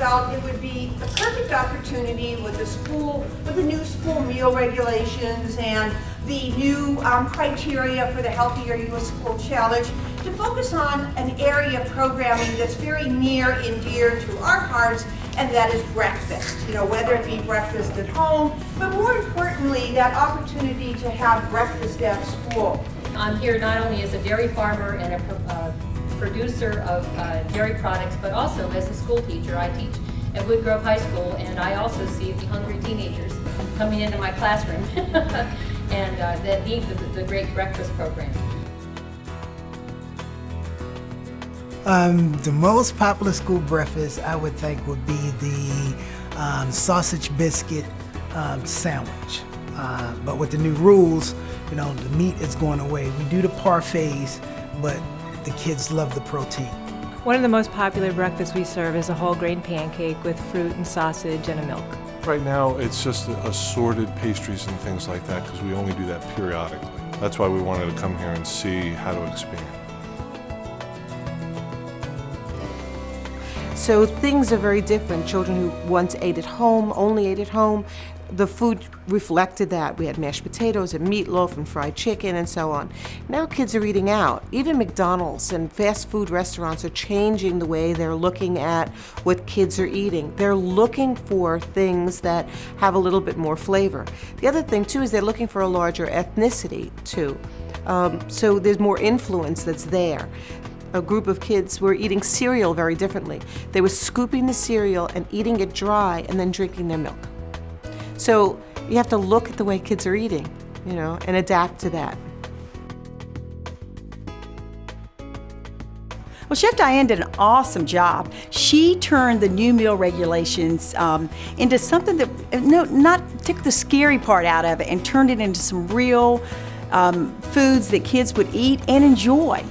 felt it would be a perfect opportunity with the new school meal regulations and the new criteria for the Healthier U.S. School Challenge to focus on an area of programming that's very near and dear to our hearts, and that is breakfast. You know, whether it be breakfast at home, but more importantly, that opportunity to have breakfast at school. I'm here not only as a dairy farmer and a producer of dairy products, but also as a school teacher. I teach at Wood Grove High School, and I also see the hungry teenagers coming into my classroom and that need the great breakfast program. The most popular school breakfast, I would think, would be the sausage biscuit sandwich. But with the new rules, you know, the meat is going away. We do the parfaits, but the kids love the protein. One of the most popular breakfasts we serve is a whole grain pancake with fruit and sausage and a milk. Right now, it's just assorted pastries and things like that because we only do that periodically. That's why we wanted to come here and see how to expand. So things are very different. Children who once ate at home, only ate at home, the food reflected that. We had mashed potatoes and meatloaf and fried chicken and so on. Now kids are eating out. Even McDonald's and fast food restaurants are changing the way they're looking at what kids are eating. They're looking for things that have a little bit more flavor. The other thing too is they're looking for a larger ethnicity too. So there's more influence that's there. A group of kids were eating cereal very differently. They were scooping the cereal and eating it dry and then drinking their milk. So you have to look at the way kids are eating, you know, and adapt to that. Well, Chef Diane did an awesome job. She turned the new meal regulations into something that, took the scary part out of it and turned it into some real foods that kids would eat and enjoy.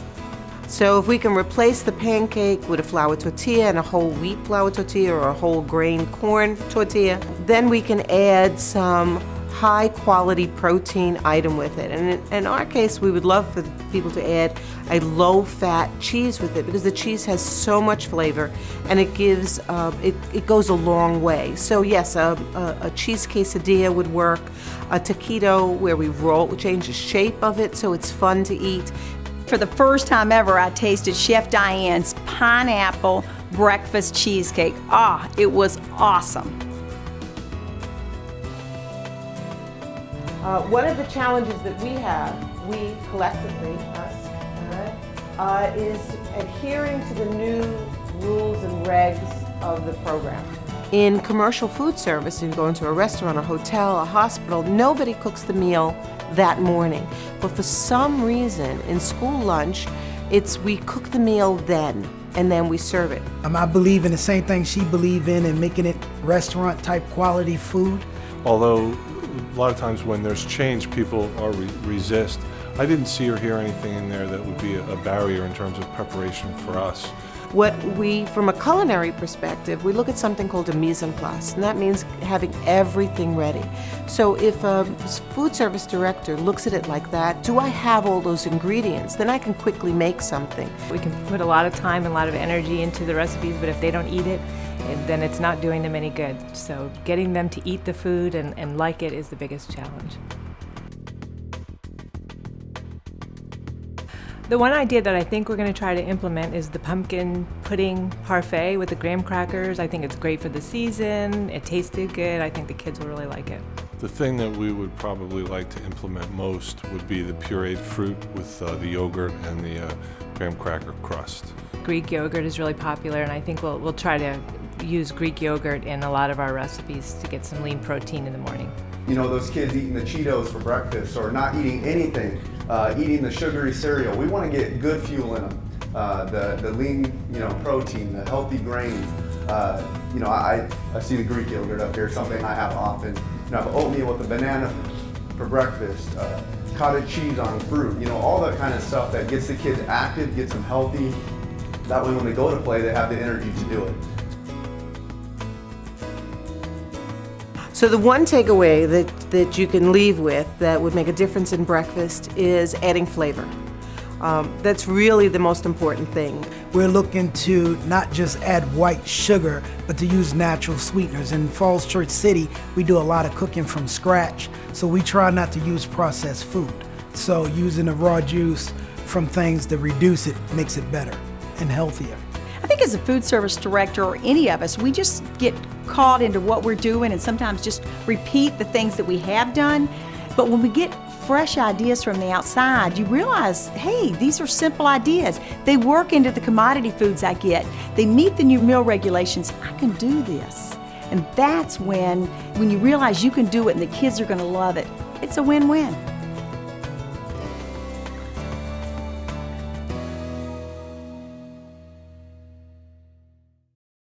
So if we can replace the pancake with a flour tortilla and a whole wheat flour tortilla or a whole grain corn tortilla, then we can add some high quality protein item with it. And in our case, we would love for people to add a low fat cheese with it because the cheese has so much flavor and it gives, it goes a long way. So yes, a cheese quesadilla would work, a taquito where we change the shape of it so it's fun to eat. For the first time ever, I tasted Chef Diane's pineapple breakfast cheesecake. It was awesome. One of the challenges that we have, we collectively, us, is adhering to the new rules and regs of the program. In commercial food service, if you go into a restaurant, a hotel, a hospital, nobody cooks the meal that morning. But for some reason, in school lunch, we cook the meal then, and then we serve it. I believe in the same thing she believed in making it restaurant-type quality food. Although a lot of times when there's change, people resist. I didn't see or hear anything in there that would be a barrier in terms of preparation for us. From a culinary perspective, we look at something called a mise en place, and that means having everything ready. So if a food service director looks at it like that, do I have all those ingredients? Then I can quickly make something. We can put a lot of time and a lot of energy into the recipes, but if they don't eat it, then it's not doing them any good. So getting them to eat the food and like it is the biggest challenge. The one idea that I think we're going to try to implement is the pumpkin pudding parfait with the graham crackers. I think it's great for the season. It tasted good. I think the kids will really like it. The thing that we would probably like to implement most would be the pureed fruit with the yogurt and the graham cracker crust. Greek yogurt is really popular, and I think we'll try to use Greek yogurt in a lot of our recipes to get some lean protein in the morning. You know, those kids eating the Cheetos for breakfast or not eating anything, eating the sugary cereal. We want to get good fuel in them. The lean, protein, the healthy grains. I see the Greek yogurt up here, something I have often. I have oatmeal with a banana for breakfast, cottage cheese on fruit, all that kind of stuff that gets the kids active, gets them healthy. That way when they go to play, they have the energy to do it. So the one takeaway that you can leave with that would make a difference in breakfast is adding flavor. That's really the most important thing. We're looking to not just add white sugar, but to use natural sweeteners. In Falls Church City, we do a lot of cooking from scratch, so we try not to use processed food. So using the raw juice from things to reduce it makes it better and healthier. I think as a food service director or any of us, we just get caught into what we're doing and sometimes just repeat the things that we have done. But when we get fresh ideas from the outside, you realize, hey, these are simple ideas. They work into the commodity foods I get. They meet the new meal regulations. I can do this. And that's when you realize you can do it and the kids are going to love it. It's a win-win.